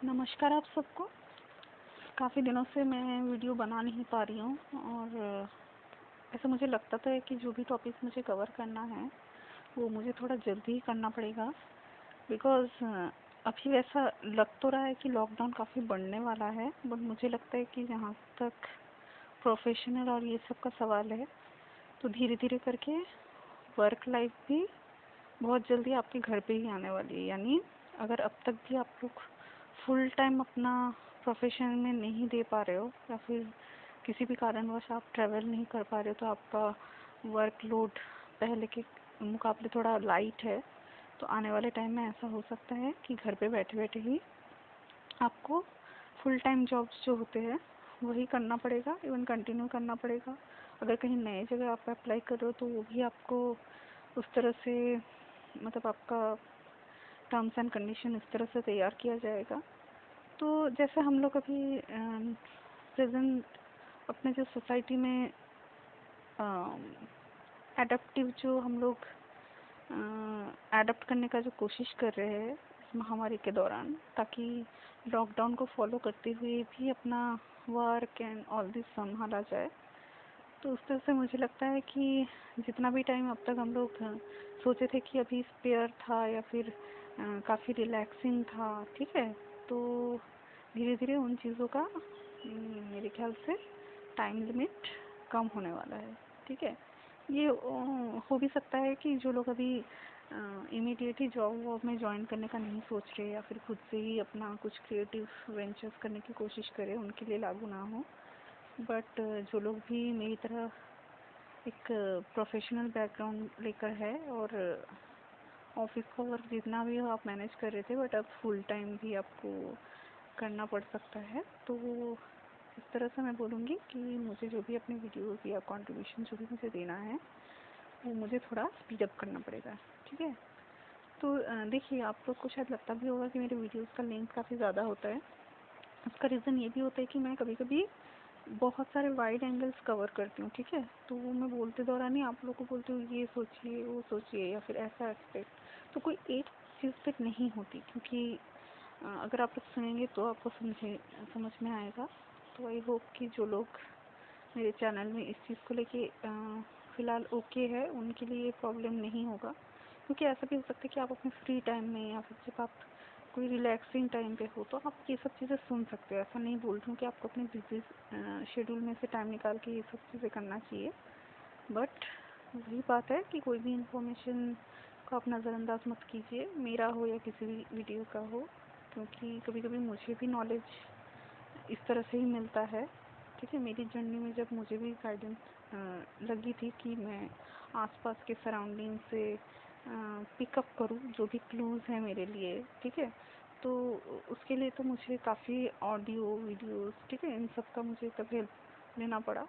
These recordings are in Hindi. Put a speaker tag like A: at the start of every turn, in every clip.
A: नमस्कार आप सबको। काफ़ी दिनों से मैं वीडियो बना नहीं पा रही हूँ और ऐसा मुझे लगता तो है कि जो भी टॉपिक मुझे कवर करना है वो मुझे थोड़ा जल्दी ही करना पड़ेगा। बिकॉज़ अभी वैसा लग तो रहा है कि लॉकडाउन काफ़ी बढ़ने वाला है, बट मुझे लगता है कि जहाँ तक प्रोफेशनल और ये सब का सवाल है तो धीरे धीरे करके वर्क लाइफ भी बहुत जल्दी आपके घर पे ही आने वाली है। यानी अगर अब तक भी आप लोग फुल टाइम अपना प्रोफेशन में नहीं दे पा रहे हो या फिर किसी भी कारणवश आप ट्रैवल नहीं कर पा रहे हो, तो आपका वर्कलोड पहले के मुकाबले थोड़ा लाइट है, तो आने वाले टाइम में ऐसा हो सकता है कि घर पे बैठे बैठे ही आपको फुल टाइम जॉब्स जो होते हैं वही करना पड़ेगा, इवन कंटिन्यू करना पड़ेगा। अगर कहीं नए जगह आप अप्लाई कर रहे हो तो वो भी आपको उस तरह से, मतलब आपका टर्म्स एंड कंडीशन इस तरह से तैयार किया जाएगा। तो जैसे हम लोग अभी प्रेजेंट अपने जो सोसाइटी में एडप्टिव जो हम लोग एडप्ट करने का जो कोशिश कर रहे हैं इस महामारी के दौरान, ताकि लॉकडाउन को फॉलो करते हुए भी अपना वर्क एंड ऑल दिस संभाला जाए। तो उस तरह से मुझे लगता है कि जितना भी टाइम अब तक हम लोग सोचे थे कि अभी स्पेयर था या फिर काफ़ी रिलैक्सिंग था, ठीक है, तो धीरे धीरे उन चीज़ों का मेरे ख्याल से टाइम लिमिट कम होने वाला है। ठीक है, ये हो भी सकता है कि जो लोग अभी इमीडिएट ही जॉब वॉब में ज्वाइन करने का नहीं सोच रहे या फिर खुद से ही अपना कुछ क्रिएटिव वेंचर्स करने की कोशिश करें, उनके लिए लागू ना हो। बट जो लोग भी मेरी तरह एक प्रोफेशनल बैकग्राउंड लेकर है और ऑफिस का वर्क जितना भी हो आप मैनेज कर रहे थे, बट अब फुल टाइम भी आपको करना पड़ सकता है, तो इस तरह से मैं बोलूँगी कि मुझे जो भी अपने वीडियोस या कंट्रीब्यूशन जो भी मुझे देना है वो मुझे थोड़ा स्पीड अप करना पड़ेगा। ठीक है, तो देखिए, आप लोग को शायद लगता भी होगा कि मेरे वीडियोस का लेंथ काफ़ी ज़्यादा होता है। उसका रीज़न ये भी होता है कि मैं कभी कभी बहुत सारे वाइड एंगल्स कवर करती हूँ। ठीक है, तो वो मैं बोलते दौरान ही आप लोग को बोलती हूँ ये सोचिए वो सोचिए या फिर ऐसा एक्सपेक्ट, तो कोई एक चीज़ पे नहीं होती, क्योंकि अगर आप लोग सुनेंगे तो आपको समझ में आएगा। तो आई होप कि जो लोग मेरे चैनल में इस चीज़ को लेके फ़िलहाल ओके है, उनके लिए ये प्रॉब्लम नहीं होगा। क्योंकि ऐसा भी हो सकता है कि आप अपने फ्री टाइम में या फिर जब आप कोई रिलैक्सिंग टाइम पे हो तो आप ये सब चीज़ें सुन सकते हो। ऐसा नहीं बोल रही हूँ कि आपको अपने बिजी शेड्यूल में से टाइम निकाल के ये सब चीज़ें करना चाहिए, बट वही बात है कि कोई भी इंफॉर्मेशन को आप नज़रअंदाज मत कीजिए, मेरा हो या किसी भी वीडियो का हो, क्योंकि कभी कभी मुझे भी नॉलेज इस तरह से ही मिलता है। ठीक है, मेरी जर्नी में जब मुझे भी गाइडेंस लगी थी कि मैं आसपास के सराउंडिंग से पिकअप करूँ जो भी क्लूज़ हैं मेरे लिए, ठीक है, तो उसके लिए तो मुझे काफ़ी ऑडियो वीडियोस, ठीक है, इन सब का मुझे तब हेल्प लेना पड़ा।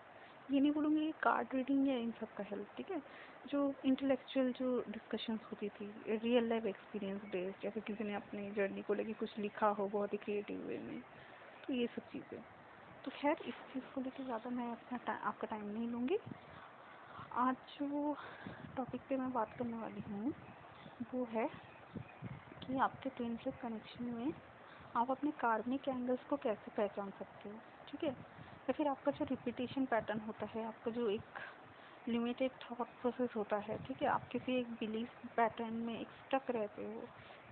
A: ये नहीं बोलूँगी ये कार्ड रीडिंग या इन सब का हेल्प, ठीक है, जो इंटेलेक्चुअल जो डिस्कशंस होती थी रियल लाइफ एक्सपीरियंस बेस्ड, या फिर किसी ने अपनी जर्नी को लेके कुछ लिखा हो बहुत ही क्रिएटिव वे में, तो ये सब चीज़ें। तो खैर, इस चीज़ को लेके ज़्यादा मैं अपना आपका टाइम नहीं लूँगी। आज जो टॉपिक पे मैं बात करने वाली हूँ वो है कि आपके ट्विन फ्लेम कनेक्शन में आप अपने कार्मिक एंगल्स को कैसे पहचान सकते हो। ठीक है, या फिर आपका जो रिपीटेशन पैटर्न होता है, आपका जो एक लिमिटेड थॉट प्रोसेस होता है, ठीक है, आप किसी एक बिलीफ पैटर्न में एक स्टक रहते हो,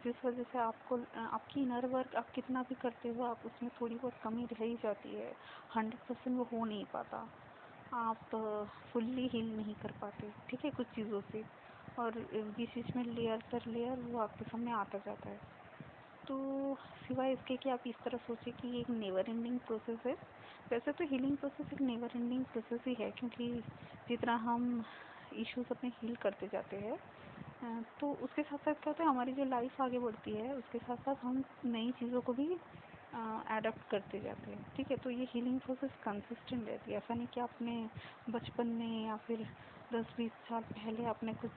A: जिस वजह से आपको आपकी इनर वर्क आप कितना भी करते हो आप उसमें थोड़ी बहुत कमी रह ही जाती है, 100% वो हो नहीं पाता, आप फुल्ली हील नहीं कर पाते, ठीक है, कुछ चीज़ों से, और बीच बीच में लेयर पर लेयर वो आपके सामने आता जाता है। तो सिवाय इसके कि आप इस तरह सोचें कि ये एक नेवर एंडिंग प्रोसेस है, वैसे तो हीलिंग प्रोसेस एक नेवर एंडिंग प्रोसेस ही है, क्योंकि जितना हम इश्यूज अपने हील करते जाते हैं तो उसके साथ साथ क्या होता है, हमारी जो लाइफ आगे बढ़ती है उसके साथ साथ हम नई चीज़ों को भी एडप्ट करते जाते हैं। ठीक है, तो ये हीलिंग प्रोसेस कंसिस्टेंट रहती है। ऐसा नहीं कि आपने बचपन में या फिर 10-20 साल पहले आपने कुछ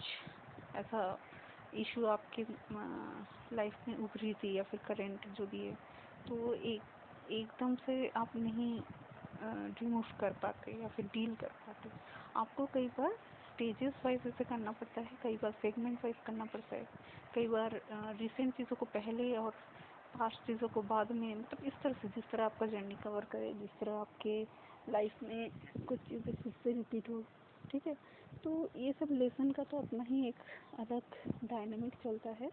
A: ऐसा इशू आपके लाइफ में उभरी थी या फिर करेंट जो भी है, तो एकदम से आप नहीं रिमूव कर पाते या फिर डील कर पाते। आपको कई बार स्टेजेस वाइज ऐसे करना पड़ता है, कई बार सेगमेंट वाइज करना पड़ता है, कई बार रिसेंट चीज़ों को पहले और पास्ट चीज़ों को बाद में, मतलब इस तरह से, जिस तरह आपका जर्नी कवर करे, जिस तरह आपके लाइफ में कुछ चीज़ें फिर से रिपीट हो, ठीक है। तो ये सब लेसन का तो अपना ही एक अलग डायनामिक चलता है।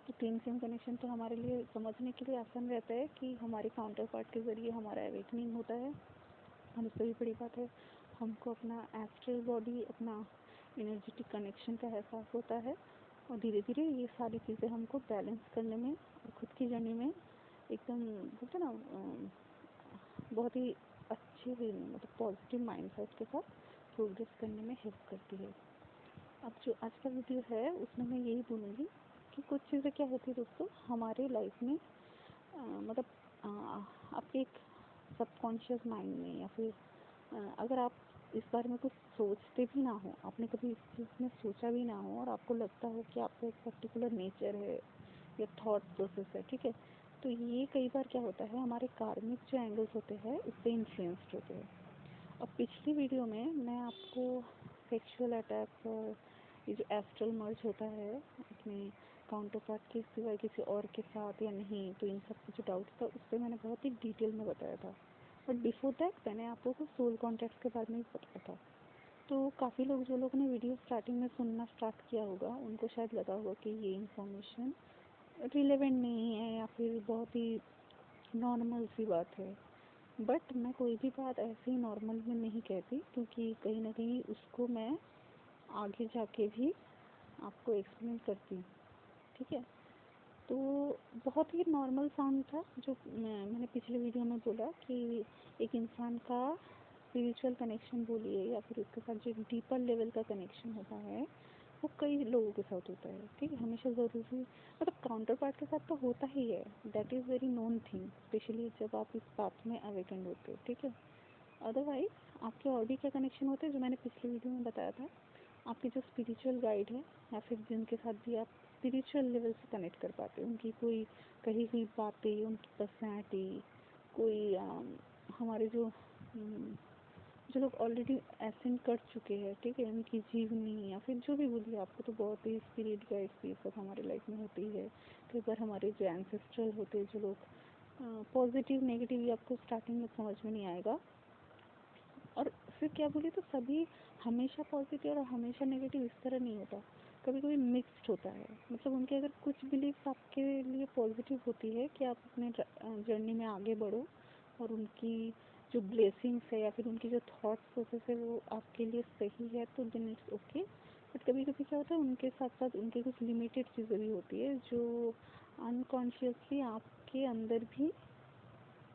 A: तो तीन सेम कनेक्शन तो हमारे लिए समझने के लिए आसान रहता है कि हमारे काउंटर पार्ट के ज़रिए हमारा अवेकनिंग होता है। हम इससे भी बड़ी बात है, हमको अपना एस्ट्रल बॉडी, अपना एनर्जेटिक कनेक्शन का एहसास होता है, और धीरे धीरे ये सारी चीज़ें हमको बैलेंस करने में और खुद की जर्नी में एकदम बोलते ना बहुत ही अच्छे वे में, मतलब पॉजिटिव माइंडसेट के साथ प्रोग्रेस करने में हेल्प करती है। अब जो आज का वीडियो है उसमें मैं यही बोलूँगी कि कुछ चीज़ें क्या होती है दोस्तों हमारे लाइफ में, मतलब आपके एक सबकॉन्शियस माइंड में, या फिर अगर आप इस बारे में कुछ सोचते भी ना हो, आपने कभी इस चीज़ में सोचा भी ना हो, और आपको लगता हो कि आपका एक पर्टिकुलर नेचर है या थॉट प्रोसेस है, ठीक है, तो ये कई बार क्या होता है, हमारे कार्मिक जो एंगल्स होते हैं उससे इन्फ्लुएंस्ड होते हैं। अब पिछली वीडियो में मैं आपको सेक्सुअल अटैक्स और ये जो एस्ट्रल मर्ज होता है अपने काउंटर पार्ट के सिवाय किसी और के साथ या नहीं, तो इन सब के जो डाउट्स था उस पर मैंने बहुत ही डिटेल में बताया था। बट बिफोर दैट मैंने आपको कुछ सोल कॉन्टैक्ट के बारे में भी बताया था। तो काफ़ी लोग, जो लोग ने वीडियो स्टार्टिंग में सुनना स्टार्ट किया होगा, उनको शायद लगा होगा कि ये इन्फॉर्मेशन रिलेवेंट नहीं है या फिर बहुत ही नॉर्मल सी बात है। बट मैं कोई भी बात ऐसे ही नॉर्मल में नहीं कहती, क्योंकि कहीं ना कहीं उसको मैं आगे जाके भी आपको एक्सप्लेन करती हूँ, ठीक है। तो बहुत ही नॉर्मल साउंड था जो मैंने पिछले वीडियो में बोला कि एक इंसान का स्पिरिचुअल कनेक्शन बोलिए या फिर उसके साथ जो डीपर लेवल का कनेक्शन होता है वो कई लोगों के साथ होता है, ठीक है। हमेशा ज़रूरी, मतलब काउंटर पार्ट के साथ तो होता ही है, that is very known thing, specially जब आप इस पाथ में अवेकेंड होते हो, ठीक है। अदरवाइज आपके और भी क्या कनेक्शन होते हैं जो मैंने पिछले वीडियो में बताया था। आपके जो स्पिरिचुअल गाइड है या फिर जिनके साथ भी आप स्पिरिचुअल लेवल से कनेक्ट कर पाते हो, उनकी कोई कही हुई बातें, उनकी पर्सनैलिटी, कोई हमारे जो जो लोग ऑलरेडी एसेंड कर चुके हैं, ठीक है, उनकी जीवनी या फिर जो भी बोलिए आपको, तो बहुत ही स्पिरिट गाइड्स ये सब हमारे लाइफ में होती है। कई बार हमारे जो एंसेस्ट्रल होते हैं, जो लोग पॉजिटिव नेगेटिव ये आपको स्टार्टिंग में समझ में नहीं आएगा, और फिर क्या बोले तो सभी हमेशा पॉजिटिव और हमेशा नेगेटिव इस तरह नहीं होता, कभी कभी मिक्स्ड होता है। मतलब उनके अगर कुछ बिलीव्स आपके लिए पॉजिटिव होती है कि आप अपने जर्नी में आगे बढ़ो, और उनकी जो ब्लेसिंग्स है या फिर उनकी जो थॉट प्रोसेस है वो आपके लिए सही है, तो देन इट्स ओके। बट कभी कभी क्या होता है, उनके साथ साथ उनके कुछ लिमिटेड चीज़ें भी होती है जो अनकॉन्शियसली आपके अंदर भी,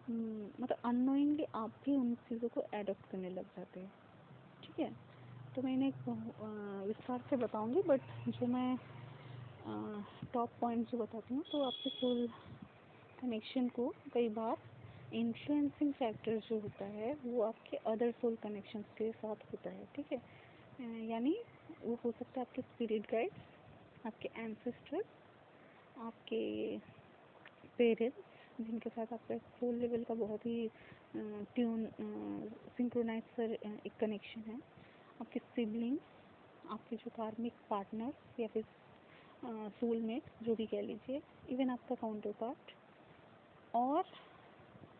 A: मतलब अननोइंगली आप भी उन चीज़ों को एडॉप्ट करने लग जाते हैं, ठीक है। तो मैं इन्हें विस्तार से बताऊंगी, बट जो मैं टॉप पॉइंट जो बताती हूँ, तो आपके सोल कनेक्शन को कई बार इन्फ्लुएंसिंग फैक्टर जो होता है वो आपके अदर सोल कनेक्शंस के साथ होता है, ठीक है। यानी वो हो सकता है आपके स्पिरिट गाइड्स, आपके एंसेस्टर्स, आपके पेरेंट्स जिनके साथ आपका सोल लेवल का बहुत ही ट्यून सिंक्रोनाइज सर एक कनेक्शन है, आपके सिबलिंग्स, आपके जो कार्मिक पार्टनर्स या फिर सोलमेट जो भी कह लीजिए, इवन आपका काउंटर पार्ट। और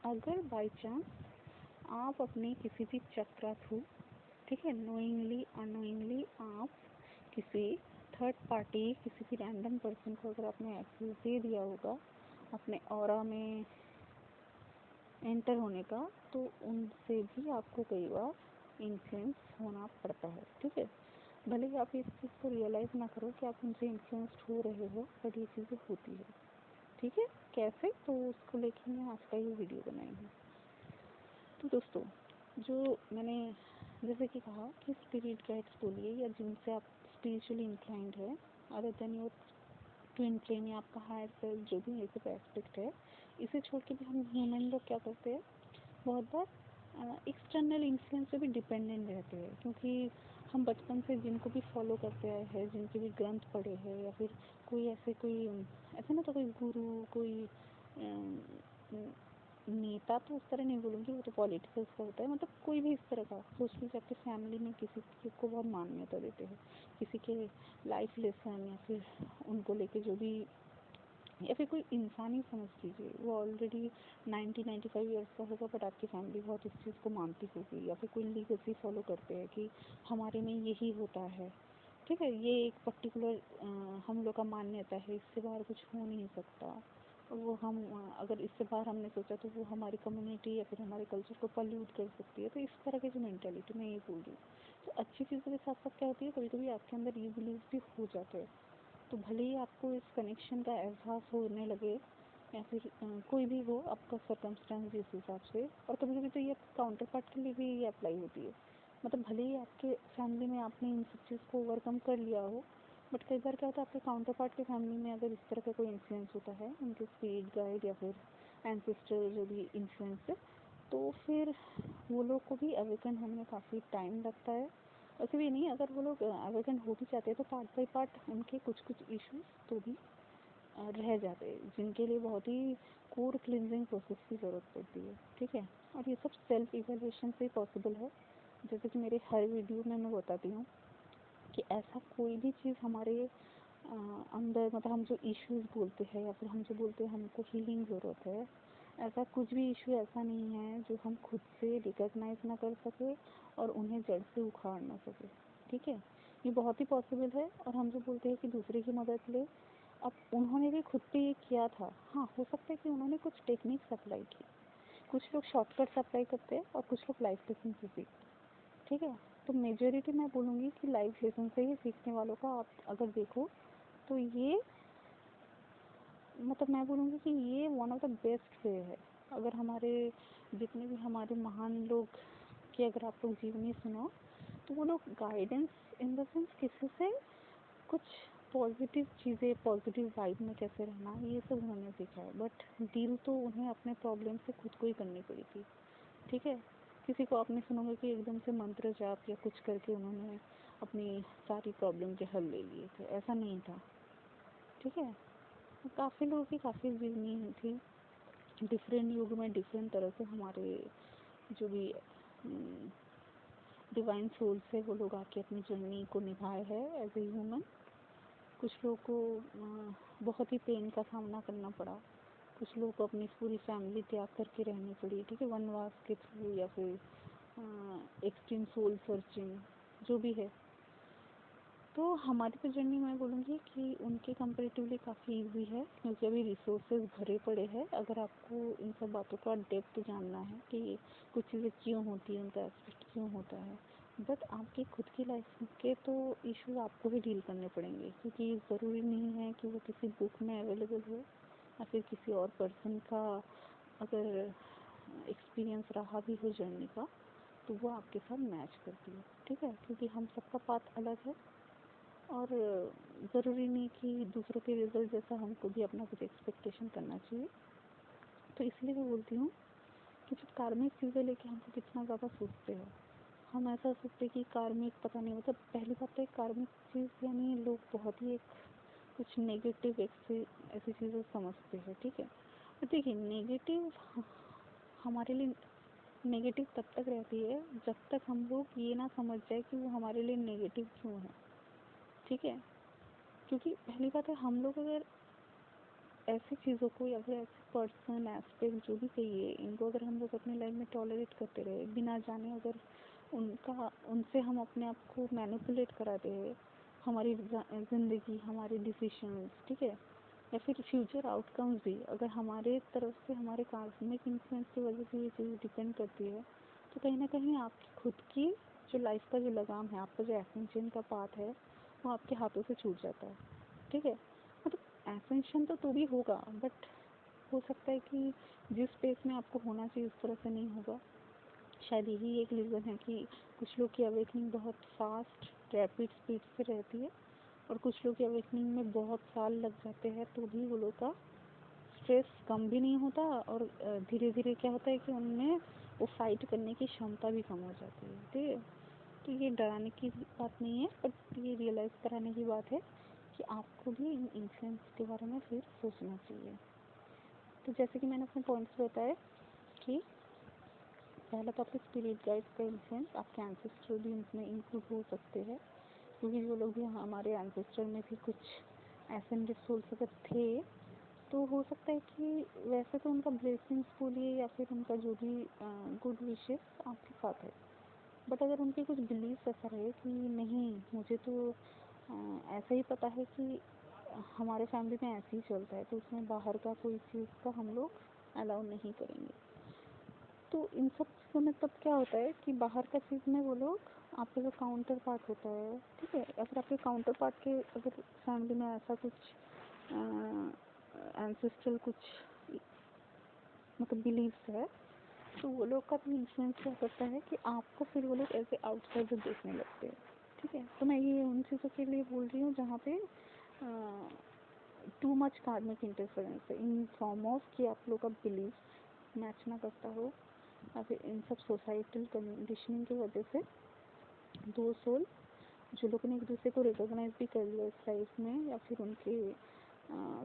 A: अगर बाय चांस आप अपने किसी भी चक्रा थ्रू, ठीक है, नोइंगली अनोइंगली आप किसी थर्ड पार्टी, किसी भी रैंडम पर्सन को अगर आपने एक्सेस दे दिया होगा अपने ऑरा में एंटर होने का, तो उनसे भी आपको कई बार इन्फ्लुएंस होना पड़ता है, ठीक है। भले ही आप इस चीज़ को रियलाइज़ ना करो कि आप उनसे इन्फ्लुएंस्ड हो रहे हो, बट ये चीज़ें होती है, ठीक है। कैसे, तो उसको लेके मैं आज का ये वीडियो बनाई हूँ। तो दोस्तों, जो मैंने जैसे कि कहा कि स्पिरिट गाइड्स बोलिए या जिनसे आप स्पिरिचुअली इंक्लाइंड है, other than your twin flame या आपका हायर सेल्फ, जो भी ये सब एस्पेक्ट है, इसे छोड़ के भी हम ह्यूमन लोग क्या करते हैं, बहुत बार एक्सटर्नल इन्फ्लुएंस पे भी डिपेंडेंट रहते हैं, क्योंकि हम बचपन से जिनको भी फॉलो करते आए हैं, जिनके भी ग्रंथ पढ़े हैं, या फिर कोई ऐसे ना, तो कोई गुरु, कोई नेता, तो उस तरह नहीं बोलूँगी, वो तो पॉलिटिकल्स का होता है, मतलब कोई भी इस तरह का सोच लीजिए, आपके फैमिली में किसी चीज़ को बहुत मान्यता देते हैं, किसी के लाइफ लेसन या फिर उनको लेके जो भी या फिर कोई इंसान ही समझ लीजिए, वो ऑलरेडी 90-95 ईयर्स का होगा, बट आपकी फैमिली बहुत इस चीज़ को मानती होगी, या फिर कोई लीगेसी फॉलो करते हैं कि हमारे में यही होता है, ठीक है, ये एक पर्टिकुलर हम लोग का मान्यता है, इससे बाहर कुछ हो नहीं सकता। और वो हम अगर इससे बाहर हमने सोचा तो वो हमारी कम्युनिटी या फिर हमारे कल्चर को पल्यूट कर सकती है। तो इस तरह की जो मेंटेलिटी मैं ये बोल रही हूँ, तो अच्छी चीज़ों के साथ साथ क्या होती है, कभी कभी आपके अंदर ये बिलीव भी हो जाते हैं। तो भले ही आपको इस कनेक्शन का एहसास होने लगे, या फिर कोई भी हो आपका सर्कमस्टेंस जिस हिसाब से, और कभी कभी तो ये काउंटर पार्ट के लिए भी ये अप्लाई होती है। मतलब भले ही आपके फैमिली में आपने इन सब चीज़ को ओवरकम कर लिया हो, बट कई बार क्या होता है आपके काउंटर पार्ट के फैमिली में अगर इस तरह का कोई इन्फ्लुएंस होता है, उनके स्पिरिट गाइड या फिर एंसेस्टर जो भी इन्फ्लुएंस है, तो फिर वो लोग को भी अवेकन होने में काफ़ी टाइम लगता है। वैसे भी नहीं, अगर वो लोग अवेकन हो भी जाते हैं तो पार्ट बाई पार्ट उनके कुछ कुछ इश्यूज तो भी रह जाते हैं, जिनके लिए बहुत ही कोर क्लिनजिंग प्रोसेस की ज़रूरत पड़ती है, ठीक है। और ये सब सेल्फ इवैल्यूएशन से पॉसिबल है। जैसे कि मेरे हर वीडियो में मैं बताती हूँ कि ऐसा कोई भी चीज़ हमारे अंदर, मतलब हम जो इश्यूज बोलते हैं या फिर हम जो बोलते हैं हमको हीलिंग ज़रूरत है, ऐसा कुछ भी इशू ऐसा नहीं है जो हम खुद से रिकॉग्नाइज ना कर सके और उन्हें जड़ से उखाड़ ना सके, ठीक है। ये बहुत ही पॉसिबल है। और हम जो बोलते हैं कि दूसरे की मदद ले, अब उन्होंने भी खुद पे ये किया था, हाँ हो सकता है कि उन्होंने कुछ टेक्निक्स अप्लाई की, कुछ लोग शॉर्टकट्स अप्लाई करते हैं और कुछ लोग लाइफ लेसन से सीखते हैं, ठीक है। तो मेजॉरिटी मैं बोलूँगी कि लाइफ लेसन से ही सीखने वालों का आप अगर देखो तो ये, मतलब मैं बोलूँगी कि ये one of the best way है। अगर हमारे जितने भी हमारे महान लोग की अगर आप लोग जीवनी सुनो, तो वो लोग गाइडेंस इन द सेंस किसी से कुछ पॉजिटिव चीज़ें, पॉजिटिव वाइब में कैसे रहना, ये सब उन्होंने सीखा है, बट डील तो उन्हें अपने प्रॉब्लम से खुद को ही करनी पड़ी थी, ठीक है। किसी को आपने सुनोगे कि एकदम से मंत्र जाप या कुछ करके उन्होंने अपनी सारी प्रॉब्लम के हल ले लिए थे, ऐसा नहीं था, ठीक है। काफ़ी लोगों की काफ़ी जीवनी थी, डिफरेंट युग में डिफरेंट तरह से हमारे जो भी डिवाइन सोल्स है वो लोग आके अपनी जर्नी को निभाए है एज ए ह्यूमन। कुछ लोगों को बहुत ही पेन का सामना करना पड़ा, कुछ लोगों को अपनी पूरी फैमिली त्याग करके रहनी पड़ी, ठीक है, वनवास के थ्रू या फिर एक्सट्रीम सोल सर्चिंग जो भी है। तो हमारी तो जर्नी मैं बोलूँगी कि उनके कंपेरेटिवली काफ़ी इजी है, क्योंकि अभी रिसोर्सेज भरे पड़े हैं। अगर आपको इन सब बातों का डेप्थ जानना है कि कुछ चीज़ें क्यों होती हैं, उनका एस्पेक्ट क्यों होता है, बट आपकी खुद की लाइफ के तो इशू आपको भी डील करने पड़ेंगे, क्योंकि ज़रूरी नहीं है कि वो किसी बुक में अवेलेबल हो या फिर किसी और पर्सन का अगर एक्सपीरियंस रहा भी हो जर्नी का तो वो आपके साथ मैच करती है, ठीक है, क्योंकि हम सबका पाथ अलग है। और ज़रूरी नहीं कि दूसरों के रिजल्ट जैसा हमको भी अपना कुछ एक्सपेक्टेशन करना चाहिए। तो इसलिए मैं बोलती हूँ कि जब कार्मिक चीज़ें लेके हम तो कितना ज़्यादा सोचते हैं, हम ऐसा सोचते हैं कि कार्मिक पता नहीं, मतलब पहली बात तो एक कार्मिक चीज़ यानी लोग बहुत ही एक कुछ नेगेटिव ऐसी चीज़ें समझते हैं, ठीक है। तो देखिए नेगेटिव हमारे लिए नेगेटिव तब तक रहती है जब तक हम लोग ये ना समझ जाए कि वो हमारे लिए नेगेटिव क्यों है, ठीक है। क्योंकि पहली बात है, हम लोग अगर ऐसी चीज़ों को या फिर ऐसे पर्सन एस्पेक्ट जो भी कहिए, इनको अगर हम लोग अपनी लाइफ में टॉलरेट करते रहे बिना जाने, अगर उनसे हम अपने आप को मैनिपुलेट कराते हैं, हमारी ज़िंदगी, हमारे डिसीशंस, ठीक है, या फिर फ्यूचर आउटकम्स भी अगर हमारे तरफ से हमारे कार्मिक इन्फ्लुएंस की वजह से ये चीज़ डिपेंड करती है, तो कहीं ना कहीं आपकी खुद की जो लाइफ का जो लगाम है, आपका जो एसेंशन का पाथ है, वो आपके हाथों से छूट जाता है, ठीक है। मतलब एसेंशन तो भी होगा, बट हो सकता है कि जिस स्पेस में आपको होना चाहिए उस तरह से नहीं होगा। शायद यही एक रीज़न है कि कुछ लोग की अवेकनिंग बहुत फास्ट रैपिड स्पीड से रहती है और कुछ लोग की अवेकनिंग में बहुत साल लग जाते हैं, तो भी वो लोग का स्ट्रेस कम भी नहीं होता और धीरे धीरे क्या होता है कि उनमें वो फाइट करने की क्षमता भी कम हो जाती है, ठीक है। तो ये डराने की बात नहीं है, बट ये रियलाइज़ कराने की बात है कि आपको भी इन इन्फ्लुएंस के बारे में फिर सोचना चाहिए। तो जैसे कि मैंने अपने पॉइंट्स बताए कि पहला तो आपके स्पिरिट गाइड्स का इन्फ्लुएंस, आपके एंसेस्टर भी इसमें इंक्लूड हो सकते हैं, क्योंकि जो लोग भी हमारे एंसेस्टर में भी कुछ एसेंडेड सोल्स अगर थे तो हो सकता है कि वैसे तो उनका ब्लेसिंग्स बोलिए या फिर उनका जो भी गुड विशेस आपके साथ है, बट अगर उनकी कुछ बिलीफ ऐसा रहे कि नहीं मुझे तो ऐसा ही पता है कि हमारे फैमिली में ऐसे ही चलता है, तो उसमें बाहर का कोई चीज़ का हम लोग अलाउ नहीं करेंगे। तो इन सब चीज़ों में तब क्या होता है कि बाहर का चीज़ में वो लोग आपका जो काउंटर पार्ट होता है, ठीक है, अगर आपके काउंटर पार्ट के अगर फैमिली में ऐसा कुछ एंसेस्ट्रल कुछ मतलब बिलीव्स है, तो वो लोग का भी इन्फ्लुएंस क्या करता है कि आपको फिर वो लोग ऐसे आउटसाइडर देखने लगते हैं। ठीक है, तो मैं ये उन चीज़ों के लिए बोल रही हूँ जहाँ पे टू मच कार्मिक इंटरफेरेंस है इन फॉर्म ऑफ कि आप लोग का बिलीफ मैच ना करता हो, या फिर इन सब सोसाइटल कंडीशनिंग की वजह से दो सोल जो लोगों ने एक दूसरे को रिकॉग्नाइज भी कर लिया इस लाइफ में, या फिर उनके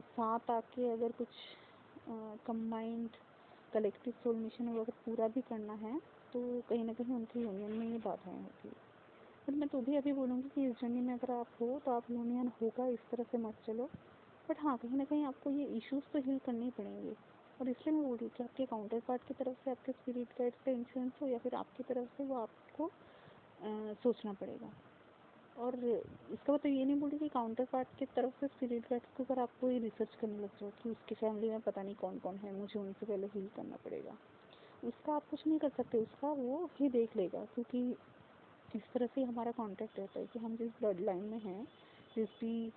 A: साथ आके अगर कुछ कंबाइंड कलेक्टिव सोल मिशन अगर पूरा भी करना है, तो कहीं ना कहीं उनकी यूनियन में ये बाधाएं होती है। बट मैं तो भी अभी बोलूँगी कि इस जर्नी में अगर आप हो तो आप यूनियन होगा, इस तरह से मत चलो। बट हाँ, कहीं ना कहीं आपको ये इश्यूज तो हील करने ही पड़ेंगे, और इसलिए मैं बोल रही हूँ कि आपके काउंटर पार्ट की तरफ से आपके स्पिरिट गाइड का इन्फ्लुएंस हो या फिर आपकी तरफ से, वो आपको सोचना पड़ेगा। और इसका मतलब ये नहीं बोली कि काउंटर पार्ट की तरफ से स्पिरिट गाइड्स के ऊपर आप कोई रिसर्च करने लग जाओ कि उसकी फैमिली में पता नहीं कौन कौन है, मुझे उनसे पहले हील करना पड़ेगा। उसका आप कुछ नहीं कर सकते, उसका वो ही देख लेगा, क्योंकि इस तरह से हमारा कॉन्टेक्ट रहता है कि हम जिस ब्लड लाइन में हैं, जिस भी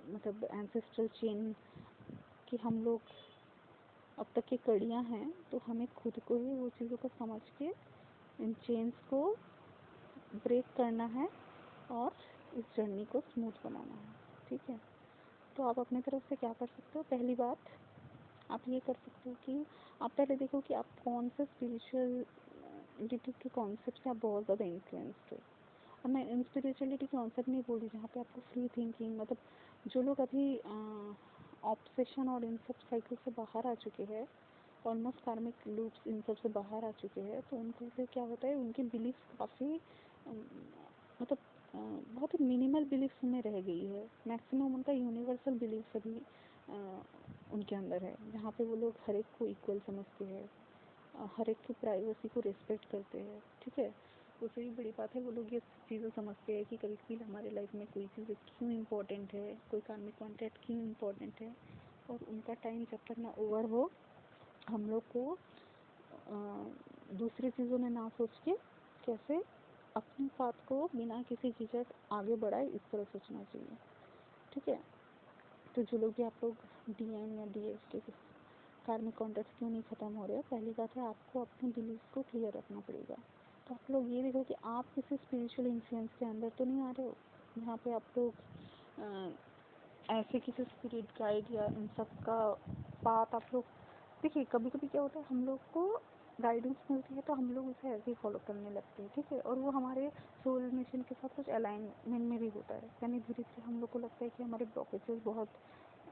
A: मतलब एंसेस्ट्रल चेन की हम लोग अब तक की कड़ियाँ हैं, तो हमें खुद को ही वो चीज़ों को समझ के इन चेन्स को ब्रेक करना है और इस जर्नी को स्मूथ बनाना है। ठीक है, तो आप अपनी तरफ से क्या कर सकते हो? पहली बात आप ये कर सकते हो कि आप पहले देखो कि आप कौन से स्पिरिचुअलिटी के कॉन्सेप्ट से आप बहुत ज़्यादा इन्फ्लुएंस्ड हो। और मैं इन स्पिरिचुअलिटी कॉन्सेप्ट नहीं बोल रही जहाँ पे आपको फ्री थिंकिंग, मतलब जो लोग अभी ऑब्सेशन और इन सब साइकिल से बाहर आ चुके हैं, ऑलमोस्ट कार्मिक लूप्स इन सब से बाहर आ चुके हैं, तो उनके लिए क्या होता है, उनकी बिलीफ काफ़ी मतलब बहुत ही मिनिमल बिलीफ में रह गई है। मैक्सिमम उनका यूनिवर्सल बिलीफ अभी उनके अंदर है, जहाँ पे वो लोग हर एक को इक्वल समझते हैं, हर एक की प्राइवेसी को रिस्पेक्ट करते हैं। ठीक है, उससे भी बड़ी बात है वो लोग ये चीज़ें समझते हैं कि कभी कभी हमारे लाइफ में कोई चीज़ क्यों इम्पोर्टेंट है, कोई कार्मिक कॉन्टैक्ट क्यों इम्पोर्टेंट है, और उनका टाइम जब तक ना ओवर हो, हम लोग को दूसरी चीज़ों में ना सोच के कैसे अपने साथ को बिना किसी झिझक आगे बढ़ाए, इस तरह सोचना चाहिए। ठीक है, तो जो लोग भी आप लोग डीएम या डीएस के कार्मिक कॉन्ट्रैक्ट क्यों नहीं ख़त्म हो रहे हैं, पहली बात है आपको अपने बिलीफ को क्लियर रखना पड़ेगा। तो आप लोग ये देखो कि आप किसी स्पिरिचुअल इन्फ्लुएंस के अंदर तो नहीं आ रहे हो, जहाँ पे आप लोग ऐसे किसी स्पिरिट गाइड या इन सब का बात आप लोग देखिए। कभी कभी क्या होता है, हम लोग को गाइडेंस मिलती है तो हम लोग उसे ऐसे ही फॉलो करने लगते हैं। ठीक है, और वो हमारे सोल मिशन के साथ कुछ अलाइनमेंट में भी होता है, यानी धीरे धीरे हम लोग को लगता है कि हमारे ब्लॉकेजेस बहुत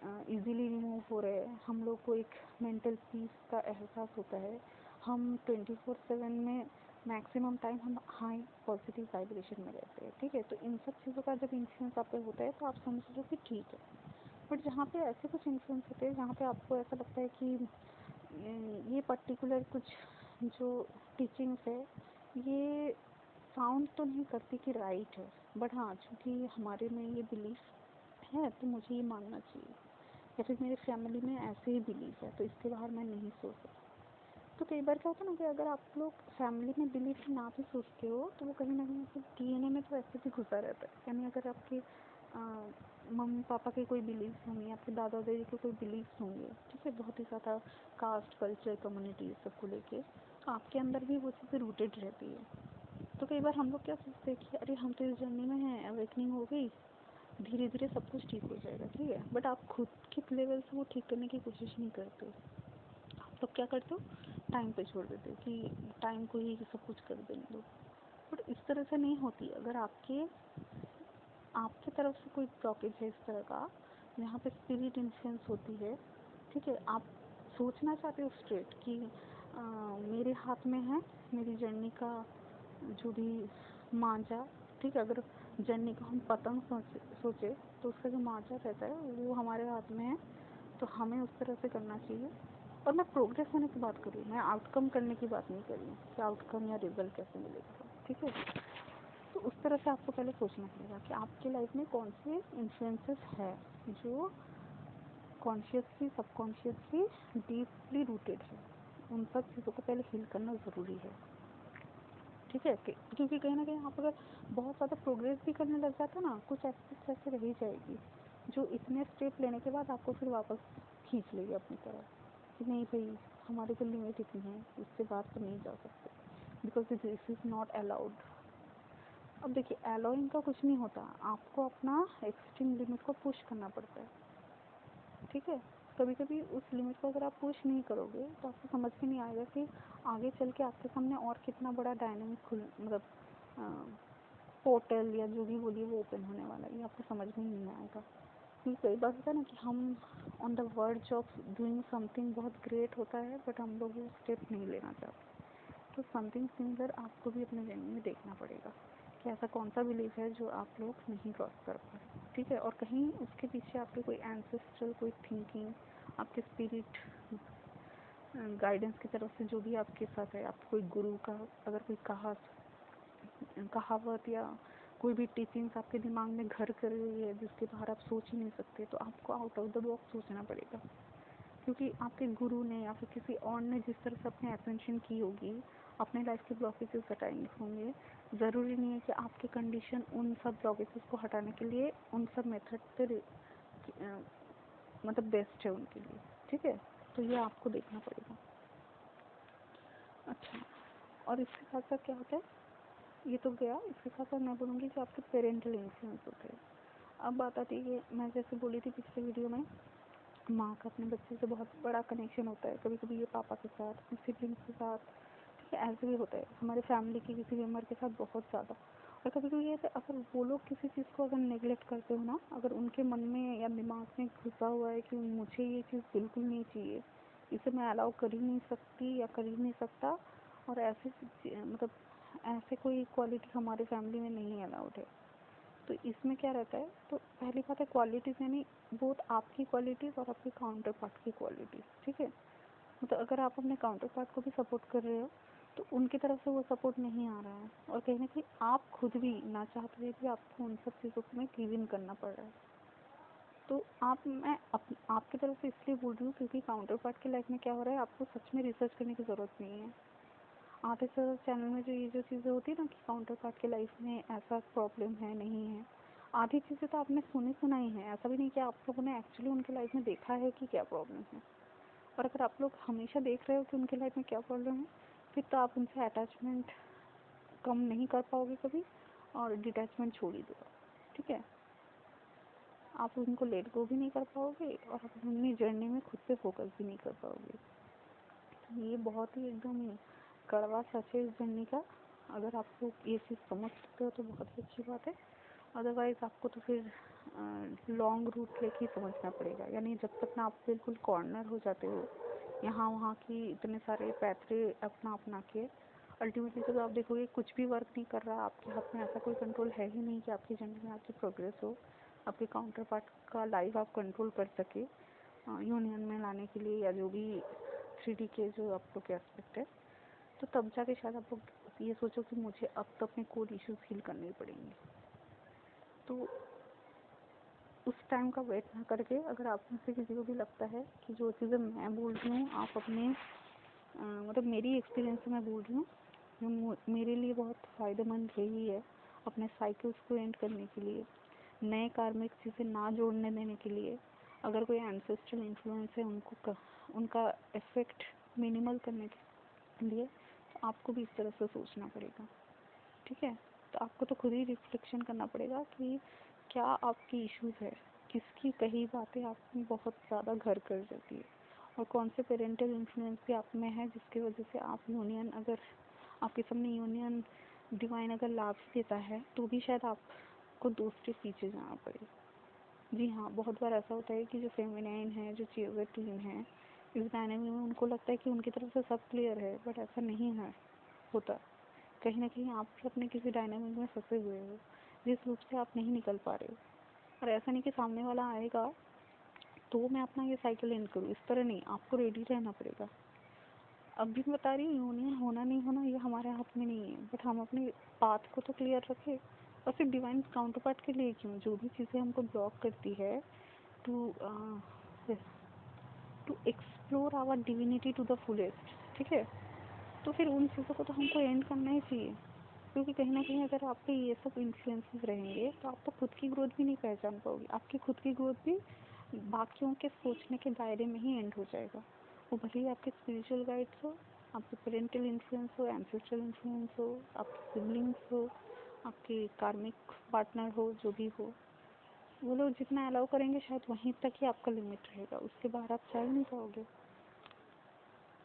A: इजीली रिमूव हो रहे हैं, हम लोग को एक मेंटल पीस का एहसास होता है, हम 24/7 में मैक्सिमम टाइम हम हाई पॉजिटिव वाइब्रेशन में रहते हैं। ठीक है, तो इन सब चीज़ों का जब इन्फ्लुएंस आप पे होता है तो आप समझ लो कि ठीक है। बट जहाँ पे ऐसे कुछ इन्फ्लुएंस होते हैं जहाँ पे आपको ऐसा लगता है कि ये पर्टिकुलर कुछ जो टीचिंग्स है ये साउंड तो नहीं करती कि राइट है, बट हाँ चूँकि हमारे में ये बिलीफ है तो मुझे ये मानना चाहिए, या फिर मेरे फैमिली में ऐसे ही बिलीफ है तो इसके बाहर मैं नहीं सोच सकती। तो कई बार क्या होता है ना कि अगर आप लोग फैमिली में बिलीफ ना भी सोचते हो, तो वो कहीं ना कहीं डीएनए में तो ऐसे भी घुसा रहता है। यानी अगर आपके मम्मी पापा के कोई बिलीफ होंगे, आपके दादा दादी के कोई बिलीफ होंगे, ठीक है, बहुत ही ज़्यादा कास्ट कल्चर कम्युनिटी सबको लेके, तो आपके अंदर भी वो चीज़ें रूटेड रहती है। तो कई बार हम लोग क्या सोचते हैं कि अरे हम तो इस जर्नी में हैं, अवेकनिंग हो गई, धीरे धीरे सब कुछ ठीक हो जाएगा। ठीक है, बट आप खुद के लेवल से वो ठीक करने की कोशिश नहीं करते हो। तो क्या करते हो, टाइम पे छोड़ देते हो कि टाइम को ही सब कुछ कर देने दो। बट इस तरह से नहीं होती। अगर आपके आपकी तरफ से कोई ब्लॉकेज है इस तरह का जहाँ पे स्पिरिट इन्फ्लुएंस होती है, ठीक है, आप सोचना चाहते हो स्ट्रेट कि मेरे हाथ में है मेरी जर्नी का जो भी मांझा। ठीक है, अगर जर्नी को हम पतंग सोचे तो उसका जो मांझा रहता है वो हमारे हाथ में है। तो हमें उस तरह से करना चाहिए। और मैं प्रोग्रेस होने की बात कर रही हूँ, मैं आउटकम करने की बात नहीं कर रही हूँ कि आउटकम या रिजल्ट कैसे मिलेगा, ठीक है। तो उस तरह से आपको पहले सोचना पड़ेगा कि आपके लाइफ में कौन से इन्फ्लुएंसेस है जो कॉन्शियसली सबकॉन्शियसली डीपली रूटेड है। उन सब चीज़ों को पहले हील करना ज़रूरी है, ठीक है। क्योंकि कहीं ना कहीं आप अगर बहुत ज़्यादा प्रोग्रेस भी करने लग जाते ना, कुछ एस्पेक्ट्स ऐसे रह ही जाएगी जो इतने स्टेप लेने के बाद आपको फिर वापस खींच लेगी अपनी तरफ कि नहीं भाई, हमारी तो लिमिट इतनी है, उससे बात तो नहीं जा सकते, because this is not allowed. अब देखिए, अलाउइंग का कुछ नहीं होता, आपको अपना एक्सट्रीम लिमिट को पुश करना पड़ता है, ठीक है। कभी कभी उस लिमिट को अगर आप पुश नहीं करोगे तो आपको समझ में नहीं आएगा कि आगे चल के आपके सामने और कितना बड़ा डायनामिक मतलब पोर्टल या जो भी बोलिए वो ओपन होने वाला है, ये आपको समझ में नहीं आएगा। क्योंकि कई बार होता है ना कि हम on the verge of doing something बहुत ग्रेट होता है, बट हम लोग वो स्टेप नहीं लेना चाहते। तो समथिंग सिमिलर आपको भी अपने जर्नी में देखना पड़ेगा कि ऐसा कौन सा बिलीफ है जो आप लोग नहीं क्रॉस कर पाए, ठीक है। और कहीं उसके पीछे आपके कोई एंसेस्ट्रल कोई थिंकिंग, आपके स्पिरिट गाइडेंस की तरफ से जो भी आपके साथ है, आपको कोई गुरु का अगर कोई कहावत या कोई भी टीचिंग्स आपके दिमाग में घर कर रही है जिसके बाहर आप सोच ही नहीं सकते, तो आपको आउट ऑफ द बॉक्स सोचना पड़ेगा। क्योंकि आपके गुरु ने या फिर किसी और ने जिस तरह से अपने असेंशन की होगी, अपने लाइफ के ब्लॉकेजेस हटाएंगे होंगे, ज़रूरी नहीं है कि आपके कंडीशन उन सब ब्लॉकेजेस को हटाने के लिए उन सब मेथड पे मतलब बेस्ट है उनके लिए, ठीक है। तो ये आपको देखना पड़ेगा। अच्छा, और इसके साथ साथ क्या होता है, ये तो गया, इसके साथ साथ मैं बोलूँगी कि आपके पेरेंटल इन्फ्लुएंस होते हैं। अब बात आती है कि मैं जैसे बोली थी पिछले वीडियो में, माँ का अपने बच्चे से बहुत बड़ा कनेक्शन होता है, कभी कभी ये पापा के साथ, अपने सिबलिंग्स के साथ, ठीक है, ऐसे भी होता है हमारे फैमिली के किसी मेम्बर के साथ बहुत ज़्यादा। और कभी कभी ये अगर वो लोग किसी चीज़ को अगर नेगलेक्ट करते हो ना, अगर उनके मन में या दिमाग में घुसा हुआ है कि मुझे ये चीज़ बिल्कुल नहीं चाहिए, इसे मैं अलाउ कर ही नहीं सकती या कर ही नहीं सकता, और ऐसे मतलब ऐसे कोई क्वालिटी हमारे फैमिली में नहीं अलाउड है, तो इसमें क्या रहता है, तो पहली बात है क्वालिटीज़, यानी बोथ आपकी क्वालिटीज़ और आपके काउंटर पार्ट की क्वालिटीज़, ठीक है। मतलब अगर आप अपने काउंटर पार्ट को भी सपोर्ट कर रहे हो तो उनकी तरफ से वो सपोर्ट नहीं आ रहा है, और कहीं ना कहीं आप खुद भी ना चाहते हुए भी आपको उन सब चीज़ों में गिव इन करना पड़ रहा है। तो मैं आपकी तरफ से इसलिए बोल रही हूँ क्योंकि काउंटर पार्ट की लाइफ में क्या हो रहा है, आपको सच में रिसर्च करने की ज़रूरत नहीं है। आधे से ज़्यादा चैनल में जो ये जो चीज़ें होती है ना कि काउंटर पार्ट की लाइफ में ऐसा प्रॉब्लम है नहीं है, आधी चीज़ें तो आपने सुना ही है, ऐसा भी नहीं कि आप लोगों ने एक्चुअली उनकी लाइफ में देखा है कि क्या प्रॉब्लम है। और अगर आप लोग हमेशा देख रहे हो कि उनकी लाइफ में क्या प्रॉब्लम है, फिर तो आप उनसे अटैचमेंट कम नहीं कर पाओगे कभी, और डिटैचमेंट छोड़ ही दो, ठीक है। आप उनको लेट गो भी नहीं कर पाओगे और आप अपनी जर्नी में खुद पे फोकस भी नहीं कर पाओगे। तो ये बहुत ही एकदम कड़वा सच है इस जर्नी का। अगर आप लोग ये चीज़ समझ सकते हो तो बहुत ही अच्छी बात है, अदरवाइज़ आपको तो फिर लॉन्ग रूट लेके समझना पड़ेगा। यानी जब तक ना आप बिल्कुल कॉर्नर हो जाते हो यहाँ वहाँ की इतने सारे पैथवे अपना के, अल्टीमेटली जब आप देखोगे कुछ भी वर्क नहीं कर रहा, आपके हाथ में ऐसा कोई कंट्रोल है ही नहीं कि आपकी जर्नी में आपकी प्रोग्रेस हो, आपके काउंटर पार्ट का लाइफ आप कंट्रोल कर सके यूनियन में लाने के लिए, या जो भी 3D के जो आप लोग के एस्पेक्ट है, तो तब जाके शायद आप लोग ये सोचो कि मुझे अब तो अपने कोर इश्यूज हील करने ही पड़ेंगे। तो उस टाइम का वेट ना करके, अगर आप में से किसी को भी लगता है कि जो चीज़ें मैं बोल रही हूँ आप अपने मतलब मेरी एक्सपीरियंस से मैं बोल रही हूँ, जो मेरे लिए बहुत फ़ायदेमंद रही है अपने साइकिल्स को एंड करने के लिए, नए कार्मिक चीज़ें ना जोड़ने देने के लिए, अगर कोई एंसेस्ट्रल इन्फ्लुएंस है उनका इफेक्ट मिनिमल करने के लिए, तो आपको भी इस तरह से सोचना पड़ेगा, ठीक है। तो आपको तो खुद ही रिफ्लेक्शन करना पड़ेगा कि क्या आपकी इश्यूज़ है, किसकी कही बातें आप में बहुत ज़्यादा घर कर जाती है, और कौन से पेरेंटल इन्फ्लुएंस भी आप में है जिसकी वजह से आप यूनियन, अगर आपके सामने यूनियन डिवाइन अगर लाभ देता है तो भी शायद आपको दूसरे पीछे जाना पड़े। जी हाँ, बहुत बार ऐसा होता है कि जो फेमिनाइन है, जो चीज़ें टीम है, इस डायनामिक में उनको लगता है कि उनकी तरफ से सब क्लियर है, बट ऐसा नहीं है होता। कहीं ना कहीं आप भी अपने किसी डायनामिक में फंसे हुए हो जिस रूप से आप नहीं निकल पा रहे हो। और ऐसा नहीं कि सामने वाला आएगा तो मैं अपना ये साइकिल एंड करूँ, इस तरह नहीं, आपको रेडी रहना पड़ेगा। अब भी मैं बता रही हूँ, यूनियन होना नहीं होना ये हमारे हाथ में नहीं है, बट हम अपने पाथ को तो क्लियर रखें। और सिर्फ डिवाइन काउंटर पार्ट के लिए क्यों, जो भी चीज़ें हमको ब्लॉक करती है to to explore our divinity to the fullest, ठीक है, तो फिर उन चीज़ों को तो हमको एंड करना ही चाहिए। क्योंकि कहीं ना कहीं अगर आप पे ये सब इन्फ्लुएंसेस रहेंगे तो आप तो खुद की ग्रोथ भी नहीं पहचान पाओगे, आपकी खुद की ग्रोथ भी बाकियों के सोचने के दायरे में ही एंड हो जाएगा। वो भले ही आपके स्पिरिचुअल गाइड्स हो, आपके पेरेंटल इन्फ्लुएंस हो, एंसेस्ट्रल इन्फ्लुएंस हो, आपके सिबलिंग्स हो, आपके कार्मिक पार्टनर हो, जो भी हो, वो लोग जितना अलाउ करेंगे शायद वहीं तक ही आपका लिमिट रहेगा, उसके बाहर आप जा ही नहीं पाओगे।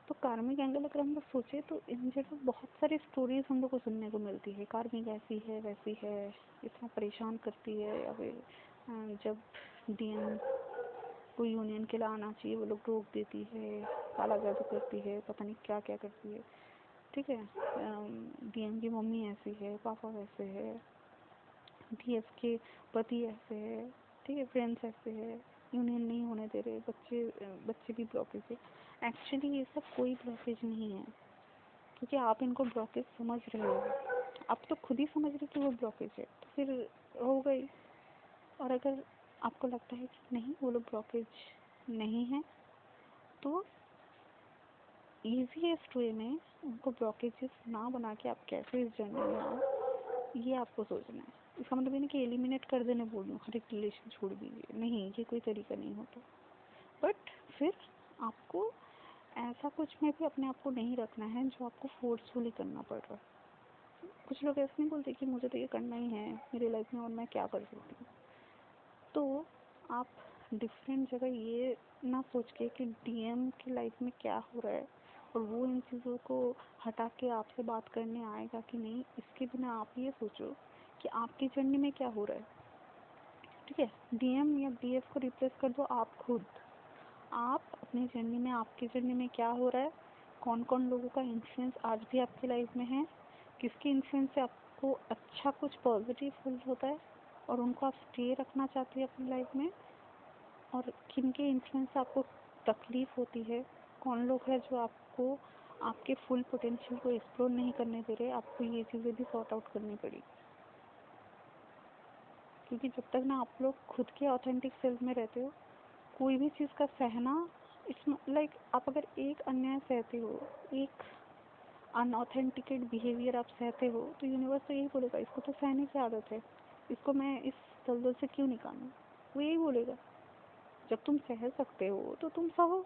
A: तो कार्मिक एंगल अगर हम लोग सोचे तो इन जनरल बहुत सारी स्टोरीज हम लोग को सुनने को मिलती है, कार्मिक ऐसी है वैसी है, इतना परेशान करती है, या फिर जब डीएम को यूनियन के लिए आना चाहिए वो लोग रोक देती है, काला जादू करती है, पता नहीं क्या क्या करती है, ठीक है। डीएम की मम्मी ऐसी है, पापा वैसे है, डीएफ के पति ऐसे है, ठीक है, फ्रेंड्स ऐसे है, यूनियन नहीं होने दे रहे, बच्चे बच्चे भी ब्लॉकेज है। एक्चुअली ये सब कोई ब्लॉकेज नहीं है, क्योंकि आप इनको ब्लॉकेज समझ रहे हो, आप तो खुद ही समझ रहे कि वो ब्लॉकेज है, तो फिर हो गई। और अगर आपको लगता है कि नहीं वो लोग ब्लॉकेज नहीं है, तो ईजीएस्ट वे में उनको ब्लॉकेजेस ना बना के आप कैसे इस जर्नी में आओ, ये आपको सोचना है। इसका मतलब ये नहीं कि एलिमिनेट कर देने बोल रही हूँ, हर एक रिलेशन छोड़ दीजिए, नहीं, ये कोई तरीका नहीं होता। बट फिर आपको ऐसा कुछ में भी अपने आप को नहीं रखना है जो आपको फोर्सफुली करना पड़ रहा है। कुछ लोग ऐसे नहीं बोलते कि मुझे तो ये करना ही है मेरी लाइफ में और मैं क्या कर सकती हूँ। तो आप डिफरेंट जगह ये ना सोच के कि डीएम की लाइफ में क्या हो रहा है और वो इन चीज़ों को हटा के आपसे बात करने आएगा कि नहीं, इसके बिना आप ये सोचो कि आपकी जर्नी में क्या हो रहा है, ठीक है। डीएम या डीएफ को रिप्लेस कर दो आप खुद, आप अपनी जर्नी में, आपकी जर्नी में क्या हो रहा है, कौन कौन लोगों का इन्फ्लुएंस आज भी आपकी लाइफ में है, किसके इन्फ्लुएंस से आपको अच्छा कुछ पॉजिटिव फील होता है और उनको आप स्टे रखना चाहते हैं अपनी लाइफ में, और किन के इन्फ्लुएंस से आपको तकलीफ होती है, कौन लोग हैं जो आपको आपके फुल पोटेंशियल को एक्सप्लोर नहीं करने दे रहे, आपको ये चीज़ें भी सॉर्ट आउट करनी पड़ेगी। क्योंकि जब तक ना आप लोग खुद के ऑथेंटिक सेल्फ में रहते हो, कोई भी चीज़ का सहना, इट्स लाइक आप अगर एक अन्याय सहते हो, एक अनऑथेंटिकेट बिहेवियर आप सहते हो, तो यूनिवर्स तो यही बोलेगा इसको तो सहने की आदत है, इसको मैं इस दलदल से क्यों निकालूं, वो यही बोलेगा। जब तुम सह सकते हो तो तुम सहो।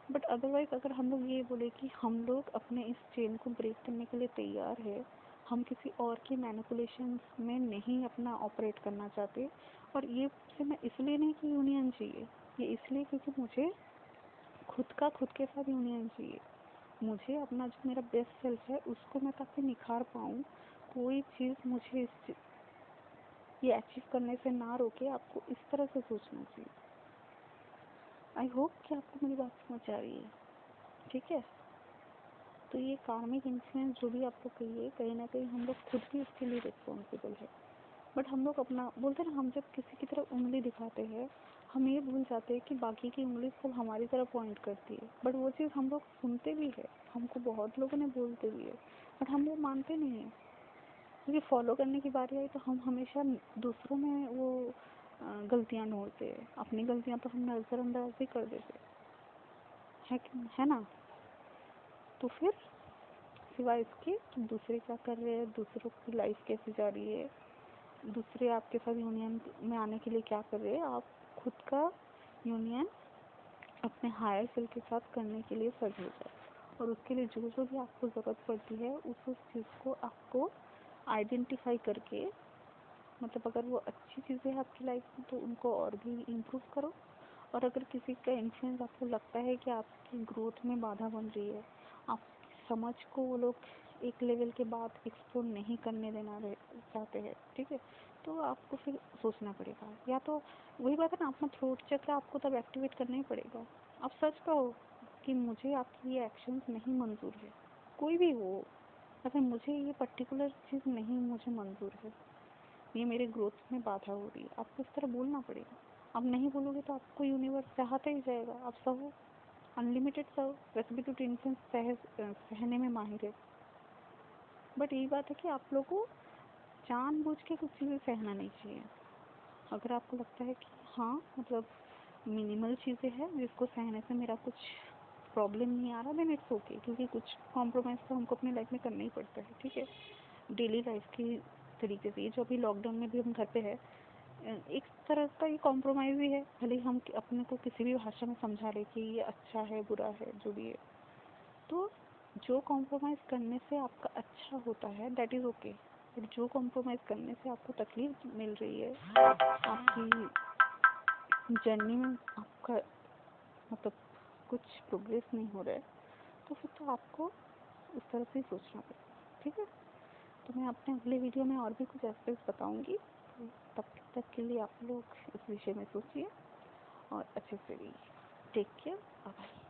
A: बट अदरवाइज अगर हम लोग ये बोले कि हम लोग अपने इस चेन को ब्रेक करने के लिए तैयार है, हम किसी और की मैनिपुलेशन में नहीं अपना ऑपरेट करना चाहते, और ये से मैं इसलिए नहीं कि यूनियन चाहिए, ये इसलिए क्योंकि मुझे खुद के साथ यूनियन चाहिए, मुझे अपना जो मेरा बेस्ट सेल्फ है उसको मैं ताकि निखार पाऊँ, कोई चीज़ मुझे ये अचीव करने से ना रोके। आपको इस तरह से सोचना चाहिए। आई होप कि आपको मेरी बात समझ आ रही है, ठीक है। तो ये कार्मिक इन्फ्लुएंस जो भी आपको कहिए, कहीं ना कहीं हम लोग खुद भी इसके लिए रिस्पॉन्सिबल है। बट हम लोग अपना बोलते हैं ना, हम जब किसी की तरफ उंगली दिखाते हैं हम ये भूल जाते हैं कि बाकी की उंगली सब हमारी तरफ पॉइंट करती है। बट वो चीज़ हम लोग सुनते भी है, हमको बहुत लोगों ने बोलते भी है, बट हम वो मानते नहीं हैं। क्योंकि फॉलो करने की बारी आई तो हम हमेशा दूसरों में वो गलतियाँ ढूंढते हैं, अपनी गलतियाँ तो हम नज़रअंदाज ही कर देते है ना। तो फिर सिवाय इसके कि दूसरे क्या कर रहे हैं, दूसरों की लाइफ कैसी जा रही है, दूसरे आपके साथ यूनियन में आने के लिए क्या कर रहे हैं, आप खुद का यूनियन अपने हायर सेल्फ के साथ करने के लिए सज हो जाए। और उसके लिए जो जो भी आपको ज़रूरत पड़ती है उस चीज़ को आपको आइडेंटिफाई करके, मतलब अगर वो अच्छी चीज़ें हैं आपकी लाइफ में तो उनको और भी इम्प्रूव करो। और अगर किसी का इन्फ्लुएंस आपको लगता है कि आपकी ग्रोथ में बाधा बन रही है, आपकी समझ को वो लोग एक लेवल के बाद एक्सप्लोर नहीं करने देना चाहते हैं, ठीक है, तो आपको फिर सोचना पड़ेगा। या तो वही बात है ना, अपना थ्रोट चक्र आपको तब एक्टिवेट करना ही पड़ेगा। आप सच कहो कि मुझे आपकी ये एक्शंस नहीं मंजूर है, कोई भी हो, या फिर मुझे ये पर्टिकुलर चीज़ नहीं मुझे मंजूर है, ये मेरे ग्रोथ में बाधा हो रही है, आपको इस तरह बोलना पड़ेगा। आप नहीं बोलोगे तो आपको यूनिवर्स चाहता ही जाएगा, आप सहो, अनलिमिटेड सहो। वैसे भी तो टेंशन सहने में माहिर है, बट यही बात है कि आप लोगों को जानबूझ के कुछ चीज़ें सहना नहीं चाहिए। अगर आपको लगता है कि हाँ मतलब मिनिमल चीज़ें हैं जिसको सहने से मेरा कुछ प्रॉब्लम नहीं आ रहा, देन इट्स ओके, क्योंकि कुछ कॉम्प्रोमाइज़ तो हमको अपनी लाइफ में करना ही पड़ता है, ठीक है। डेली लाइफ की तरीके से ये जो अभी लॉकडाउन में भी हम घर पे है, एक तरह का ये कॉम्प्रोमाइज़ ही है, भले ही हम अपने को किसी भी भाषा में समझा ले कि ये अच्छा है बुरा है जो भी है। तो जो कॉम्प्रोमाइज़ करने से आपका अच्छा होता है दैट इज़ ओके, बट जो कॉम्प्रोमाइज़ करने से आपको तकलीफ मिल रही है, आपकी जर्नी में आपका मतलब कुछ प्रोग्रेस नहीं हो रहा है, तो फिर तो आपको उस तरह से ही सोचना पड़ेगा, ठीक है। तो मैं अपने अगले वीडियो में और भी कुछ एस्पेक्ट्स बताऊंगी, तो तब तक के लिए आप लोग इस विषय में सोचिए और अच्छे से रहिए। Take care, bye.